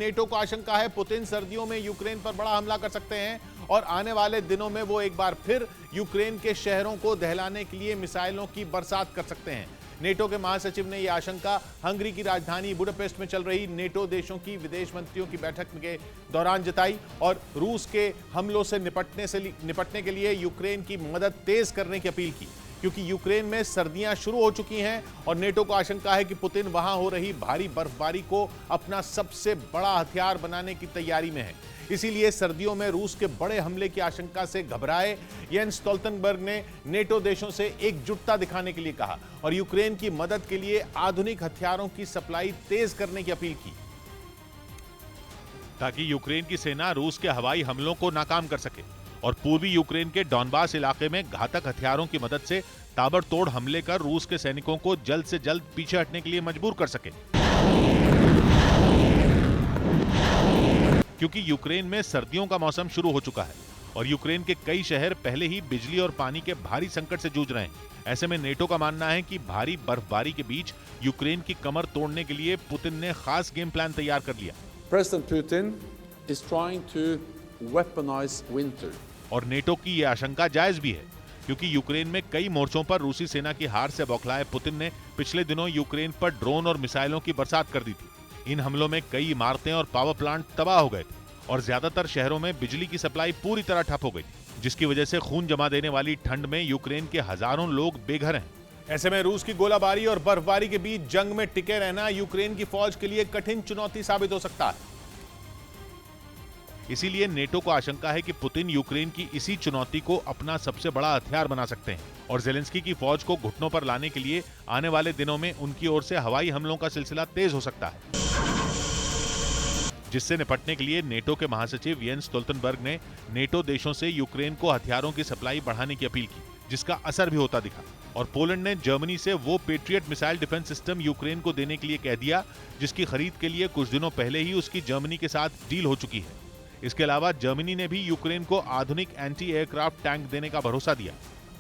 NATO को आशंका है पुतिन सर्दियों में यूक्रेन पर बड़ा हमला कर सकते हैं और आने वाले दिनों में वो एक बार फिर यूक्रेन के शहरों को दहलाने के लिए मिसाइलों की बरसात कर सकते हैं। नेटो के महासचिव ने यह आशंका हंगरी की राजधानी बुडापेस्ट में चल रही नेटो देशों की विदेश मंत्रियों की बैठक के दौरान जताई और रूस के हमलों से निपटने के लिए यूक्रेन की मदद तेज करने की अपील की, क्योंकि यूक्रेन में सर्दियां शुरू हो चुकी हैं और नेटो को आशंका है कि पुतिन वहां हो रही भारी बर्फबारी को अपना सबसे बड़ा हथियार बनाने की तैयारी में है। इसीलिए सर्दियों में रूस के बड़े हमले की आशंका से घबराए येंस स्टोल्टनबर्ग ने नेटो देशों से एकजुटता दिखाने के लिए कहा और यूक्रेन की मदद के लिए आधुनिक हथियारों की सप्लाई तेज करने की अपील की, ताकि यूक्रेन की सेना रूस के हवाई हमलों को नाकाम कर सके और पूर्वी यूक्रेन के डॉनबास इलाके में घातक हथियारों की मदद से ताबड़तोड़ हमले कर रूस के सैनिकों को जल्द से जल्द पीछे हटने के लिए मजबूर कर सके। क्योंकि यूक्रेन में सर्दियों का मौसम शुरू हो चुका है और यूक्रेन के कई शहर पहले ही बिजली और पानी के भारी संकट से जूझ रहे हैं। ऐसे में नेटो का मानना है कि भारी बर्फबारी के बीच यूक्रेन की कमर तोड़ने के लिए पुतिन ने खास गेम प्लान तैयार कर लिया। President Putin is trying to weaponize winter. और नेटो की यह आशंका जायज भी है, क्योंकि यूक्रेन में कई मोर्चों पर रूसी सेना की हार से बौखलाए पुतिन ने पिछले दिनों यूक्रेन पर ड्रोन और मिसाइलों की बरसात कर दी थी। इन हमलों में कई इमारतें और पावर प्लांट तबाह हो गए थे और ज्यादातर शहरों में बिजली की सप्लाई पूरी तरह ठप हो गई, जिसकी वजह से खून जमा देने वाली ठंड में यूक्रेन के हजारों लोग बेघर हैं। ऐसे में रूस की गोलाबारी और बर्फबारी के बीच जंग में टिके रहना यूक्रेन की फौज के लिए कठिन चुनौती साबित हो सकता है। इसीलिए नेटो को आशंका है कि पुतिन यूक्रेन की इसी चुनौती को अपना सबसे बड़ा हथियार बना सकते हैं और जेलेंस्की की फौज को घुटनों पर लाने के लिए आने वाले दिनों में उनकी ओर से हवाई हमलों का सिलसिला तेज हो सकता है, जिससे निपटने के लिए नेटो के महासचिव येंस स्टोल्टनबर्ग ने नेटो देशों से यूक्रेन को हथियारों की सप्लाई बढ़ाने की अपील की, जिसका असर भी होता दिखा। और पोलैंड ने जर्मनी से वो patriot missile defence system Ukraine को देने के लिए कह दिया, जिसकी खरीद के लिए कुछ दिनों पहले ही उसकी जर्मनी के साथ डील हो चुकी है। इसके अलावा जर्मनी ने भी यूक्रेन को आधुनिक एंटी एयरक्राफ्ट टैंक देने का भरोसा दिया।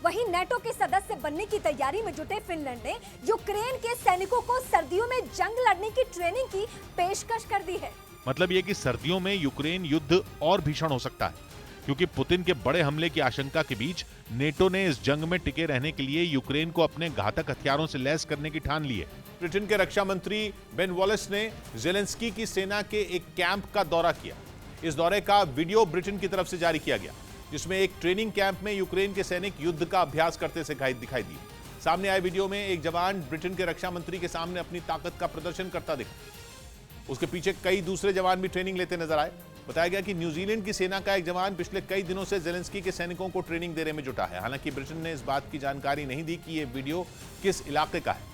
वहीं नेटो के सदस्य बनने की तैयारी में जुटे फिनलैंड ने यूक्रेन के सैनिकों को सर्दियों में जंग लड़ने की ट्रेनिंग की पेशकश कर दी है। मतलब ये कि सर्दियों में यूक्रेन युद्ध और भीषण हो सकता है, क्योंकि पुतिन के बड़े हमले की आशंका के बीच नेटो ने इस जंग में टिके रहने के लिए यूक्रेन को अपने घातक हथियारों से लैस करने की ठान ली है। ब्रिटेन के रक्षा मंत्री बेन वॉलेस ने जेलेंस्की की सेना के एक कैंप का दौरा किया। इस दौरे का वीडियो ब्रिटेन की तरफ से जारी किया गया, जिसमें एक ट्रेनिंग कैंप में यूक्रेन के सैनिक युद्ध का अभ्यास करते से दिखाई दिए। सामने आए वीडियो में एक जवान ब्रिटेन के रक्षा मंत्री के सामने अपनी ताकत का प्रदर्शन करता दिखा। उसके पीछे कई दूसरे जवान भी ट्रेनिंग लेते नजर आए। बताया गया कि न्यूजीलैंड की सेना का एक जवान पिछले कई दिनों से जेलेंस्की के सैनिकों को ट्रेनिंग देने में जुटा है। हालांकि ब्रिटेन ने इस बात की जानकारी नहीं दी कि यह वीडियो किस इलाके का है।